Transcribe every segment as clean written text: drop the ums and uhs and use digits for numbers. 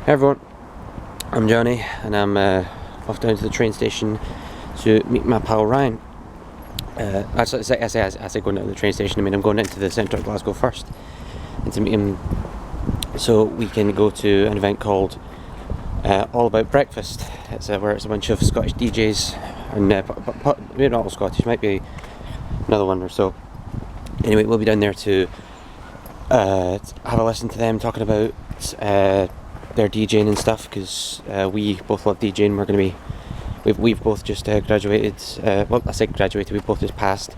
Hey everyone, I'm Johnny and I'm off down to the train station to meet my pal Ryan. Actually, I say going down to the train station, I mean I'm going into the centre of Glasgow first and to meet him so we can go to an event called All About Breakfast. It's where it's a bunch of Scottish DJs and maybe not all Scottish, might be another one or so. Anyway, we'll be down there to have a listen to them talking about their DJing and stuff, because we both love DJing. We're going to be, we've both just graduated, well I say graduated, we both just passed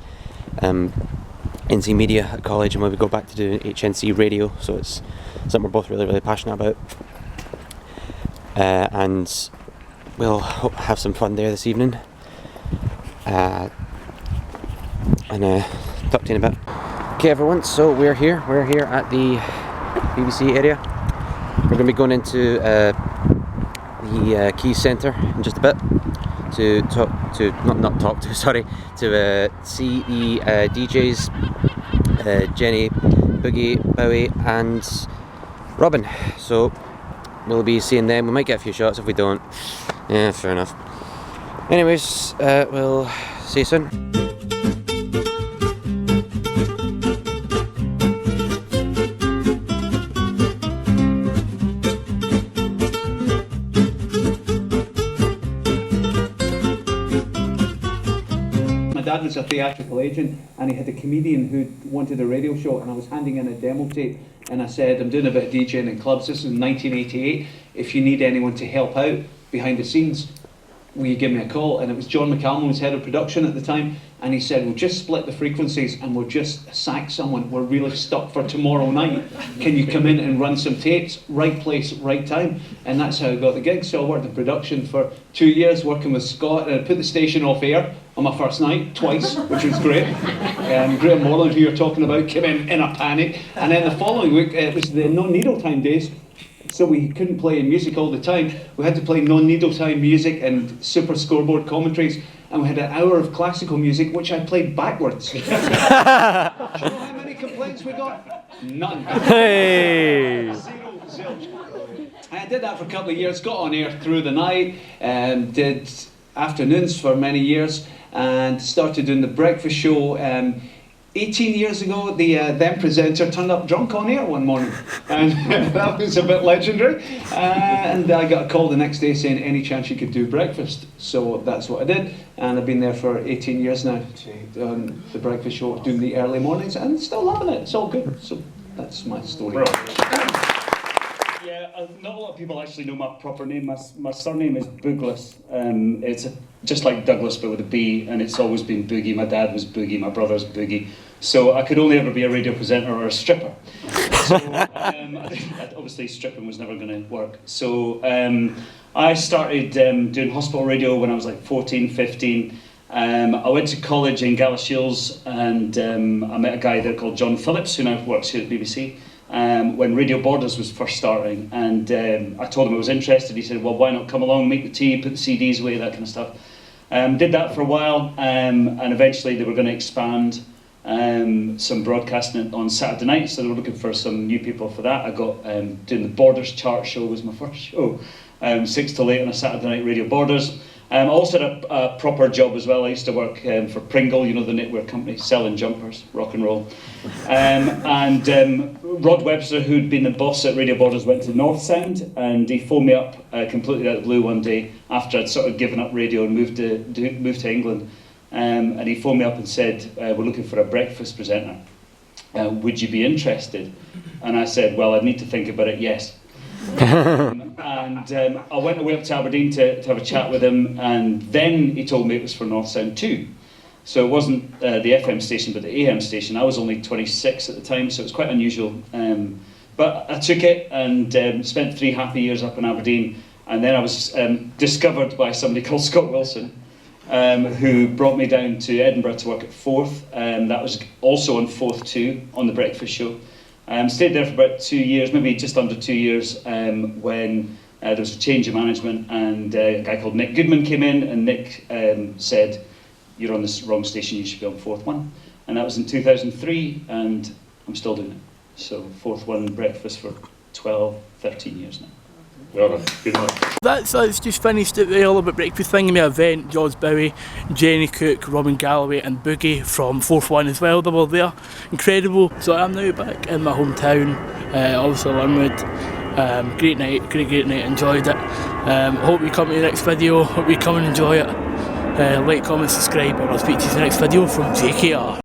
NC Media at college, and when we go back to do HNC Radio, so it's something we're both really passionate about, and we'll have some fun there this evening, and talk to you in a bit. Okay everyone, so we're here at the BBC area. We're going to be going into the Quay Centre in just a bit to see the DJs Jenny, Boogie, Bowie and Robin. So we'll be seeing them. We might get a few shots. If we don't, yeah, fair enough. Anyways, we'll see you soon. Dad was a theatrical agent and he had a comedian who wanted a radio show, and I was handing in a demo tape and I said, I'm doing a bit of DJing in clubs, this is 1988, if you need anyone to help out behind the scenes, will you give me a call? And it was John McCallum, was head of production at the time, and he said, we'll just split the frequencies and we'll just sack someone, we're really stuck for tomorrow night, can you come in and run some tapes? Right place, right time. And that's how I got the gig. So I worked in production for 2 years working with Scott, and I put the station off air on my first night, twice, which was great. Graham Morland, who you're talking about, came in a panic. And then the following week, it was the non-needle time days, so we couldn't play music all the time. We had to play non-needle time music and super scoreboard commentaries, and we had an hour of classical music, which I played backwards. Do you know how many complaints we got? None. Hey! Zero, zilch. I did that for a couple of years, got on air through the night, did afternoons for many years, and started doing the breakfast show. 18 years ago, the then presenter turned up drunk on air one morning, and that was a bit legendary. And I got a call the next day saying any chance you could do breakfast. So that's what I did, and I've been there for 18 years now, on the breakfast show, doing the early mornings, and still loving it. It's all good. So that's my story. Yeah, not a lot of people actually know my proper name. My surname is Boogless. It's just like Douglas but with a B, and it's always been Boogie. My dad was Boogie, my brother's Boogie. So I could only ever be a radio presenter or a stripper. So obviously stripping was never going to work. So I started doing hospital radio when I was like 14, 15. I went to college in Galashiels, and I met a guy there called John Phillips, who now works here at BBC. When Radio Borders was first starting, and I told him I was interested. He said, well, why not come along, make the tea, put the CDs away, that kind of stuff. Did that for a while, and eventually they were going to expand some broadcasting on Saturday night, so they were looking for some new people for that. I got doing the Borders chart show was my first show, 6 till 8 on a Saturday night, Radio Borders. I also had a proper job as well. I used to work for Pringle, you know, the knitwear company, selling jumpers, rock and roll. Rod Webster, who'd been the boss at Radio Borders, went to North Sound, and he phoned me up completely out of the blue one day after I'd sort of given up radio and moved to England. And he phoned me up and said, we're looking for a breakfast presenter. Would you be interested? And I said, well, I'd need to think about it, yes. I went away up to Aberdeen to have a chat with him, and then he told me it was for North Sound 2. So it wasn't the FM station but the AM station. I was only 26 at the time, so it was quite unusual. But I took it and spent 3 happy years up in Aberdeen, and then I was discovered by somebody called Scott Wilson, who brought me down to Edinburgh to work at Forth. That was also on Forth 2 on the breakfast show. Stayed there for about 2 years, maybe just under 2 years, when there was a change of management, and a guy called Nick Goodman came in, and Nick said, you're on the wrong station, you should be on Forth 1. And that was in 2003, and I'm still doing it. So Forth 1 breakfast for 12, 13 years now. Well done. Good luck. That's just finished at the All About Breakfast thing in the event. George Bowie, Jenny Cook, Robin Galloway and Boogie from Fourth One as well, they were there. Incredible. So I'm now back in my hometown, obviously Linwood. Great night, great night, enjoyed it. Hope you come to the next video, hope you come and enjoy it. Like, comment, subscribe, and I'll speak to you in the next video from JKR.